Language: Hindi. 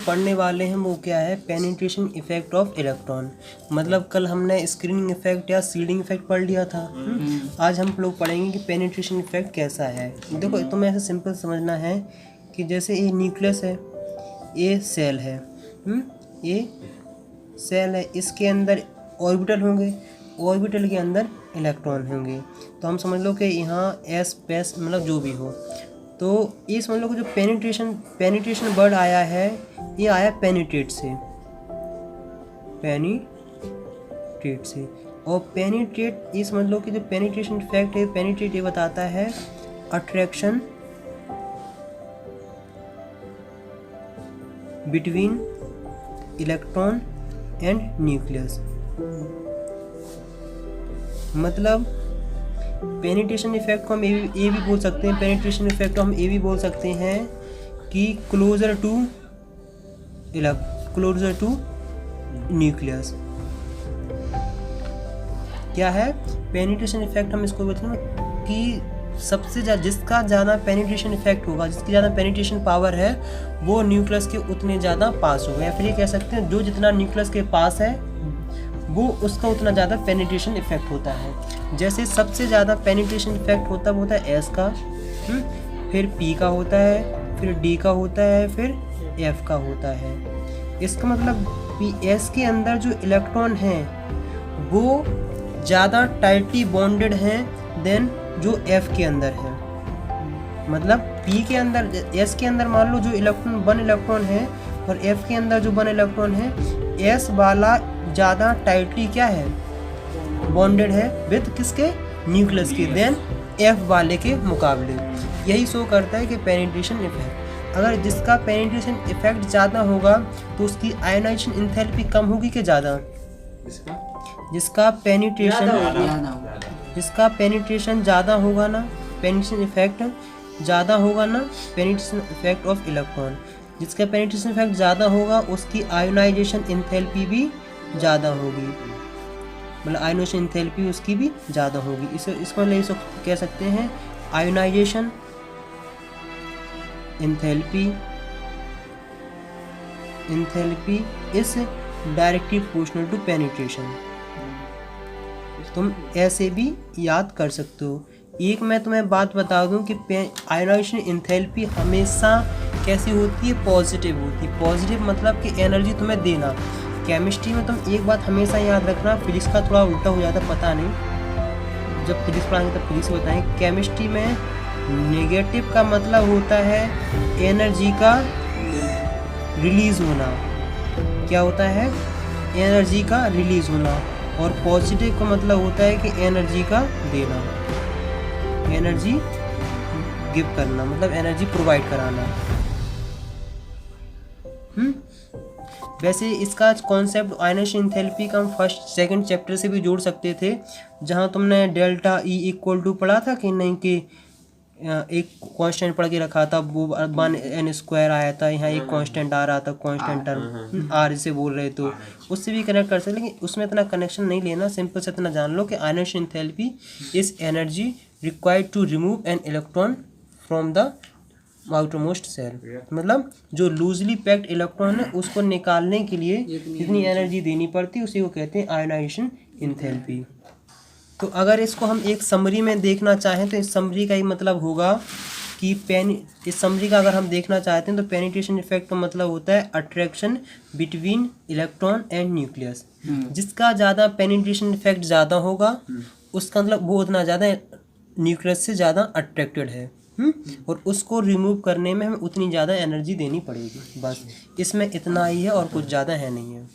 पढ़ने वाले हैं वो क्या है, पेनिट्रेशन इफेक्ट ऑफ इलेक्ट्रॉन। मतलब कल हमने स्क्रीनिंग इफेक्ट या सीडिंग इफेक्ट पढ़ लिया था। आज हम लोग पढ़ेंगे कि पेनिट्रेशन इफेक्ट कैसा है। देखो तुम्हें ऐसे सिंपल समझना है कि जैसे ये न्यूक्लियस है, ये सेल है, ये सेल है, इसके अंदर ऑर्बिटल होंगे, ऑर्बिटल के अंदर इलेक्ट्रॉन होंगे। तो हम समझ लो कि यहाँ एस पेस मतलब जो भी हो, तो ये समझ लो कि जो पेनिट्रेशन वर्ड आया है ये आया पेनिट्रेट से, और पेनिट्रेट ये समझ लो कि जो पेनिट्रेशन इफेक्ट है, पेनिट्रेट ये बताता है attraction between electron and nucleus. मतलब पेनिट्रेशन इफेक्ट को हम ये भी बोल सकते हैं, पेनिट्रेशन इफेक्ट को हम ये भी बोल सकते हैं कि क्लोजर टू न्यूक्लियस। क्या है पेनिट्रेशन इफेक्ट, हम इसको बोलते हैं कि सबसे ज़्यादा जिसका ज़्यादा पेनिट्रेशन इफेक्ट होगा, जिसकी ज़्यादा पेनिट्रेशन पावर है, वो न्यूक्लियस के उतने ज़्यादा पास होगा। या फिर ये कह सकते हैं जो जितना न्यूक्लियस के पास है वो उसका उतना ज़्यादा पेनिट्रेशन इफेक्ट होता है। जैसे सबसे ज़्यादा पेनिट्रेशन इफेक्ट होता है एस का, फिर पी का होता है, फिर डी का होता है, फिर एफ का होता है। इसका मतलब पी एस के अंदर जो इलेक्ट्रॉन हैं वो ज़्यादा टाइटली बॉन्डेड हैं देन जो एफ के अंदर है। मतलब पी के अंदर, एस के अंदर मान लो जो इलेक्ट्रॉन 1 इलेक्ट्रॉन है और एफ के अंदर जो 1 इलेक्ट्रॉन है, एस वाला ज़्यादा टाइटली क्या है, बॉन्डेड है विद किसके, न्यूक्लियस के, देन एफ वाले के मुकाबले। यही शो करता है कि पेनिट्रेशन इफेक्ट। अगर जिसका पेनिट्रेशन इफेक्ट ज़्यादा होगा तो उसकी आयोनाइजेशन एंथैल्पी कम होगी कि ज़्यादा, जिसका पेनिट्रेशन ज़्यादा होगा ना, पेनिट्रेशन इफेक्ट ज़्यादा होगा ना, पेनिट्रेशन इफेक्ट ऑफ इलेक्ट्रॉन, जिसका पेनिट्रेशन इफेक्ट ज़्यादा होगा उसकी आयोनाइजेशन एंथैल्पी भी ज़्यादा होगी। मतलब आयोनाइजेशन एंथैल्पी उसकी भी ज़्यादा होगी। इसको मतलब कह सकते हैं ionisation enthalpy is directly proportional to penetration. तुम ऐसे भी याद कर सकते हो। एक मैं तुम्हें बात बता दूं कि आयोनाइजेशन एंथैल्पी हमेशा कैसी होती है, पॉजिटिव होती है। पॉजिटिव मतलब कि एनर्जी तुम्हें देना। केमिस्ट्री में तुम एक बात हमेशा याद रखना, फिजिक्स का थोड़ा उल्टा हो जाता पता नहीं, जब फिजिक्स पढ़ाएंगे तब फिजिक्स बताएंगे। केमिस्ट्री में नेगेटिव का मतलब होता है एनर्जी का रिलीज होना। क्या होता है, एनर्जी का रिलीज होना। और पॉजिटिव का मतलब होता है कि एनर्जी का देना, एनर्जी गिव करना, मतलब एनर्जी प्रोवाइड कराना। वैसे इसका कॉन्सेप्ट आयोनाइजेशन एंथैल्पी का हम फर्स्ट सेकंड चैप्टर से भी जोड़ सकते थे, जहां तुमने डेल्टा ई इक्वल टू पढ़ा था कि नहीं, कि एक कांस्टेंट पढ़ के रखा था, वो 1n² आया था, यहाँ एक कांस्टेंट आ रहा था, कांस्टेंट टर्म आर से बोल रहे तो उससे भी कनेक्ट कर सकते, लेकिन उसमें इतना कनेक्शन नहीं लेना। सिंपल से इतना जान लो कि ionisation enthalpy is energy required to remove an electron from the outermost shell. मतलब जो लूजली पैक्ड इलेक्ट्रॉन है उसको निकालने के लिए जितनी एनर्जी देनी पड़ती है उसी को कहते हैं आयोनाइजेशन एंथैल्पी। तो अगर इसको हम एक समरी में देखना चाहें तो इस समरी का ही मतलब होगा कि इस समरी का अगर हम देखना चाहते हैं तो पेनिट्रेशन इफेक्ट का मतलब होता है attraction between electron and nucleus. जिसका ज़्यादा पेनिट्रेशन इफेक्ट ज़्यादा होगा उसका मतलब वो उतना ज़्यादा न्यूक्लियस से ज़्यादा अट्रैक्टेड है, और उसको रिमूव करने में हमें उतनी ज़्यादा एनर्जी देनी पड़ेगी। बस इसमें इतना ही है और कुछ ज़्यादा है नहीं है।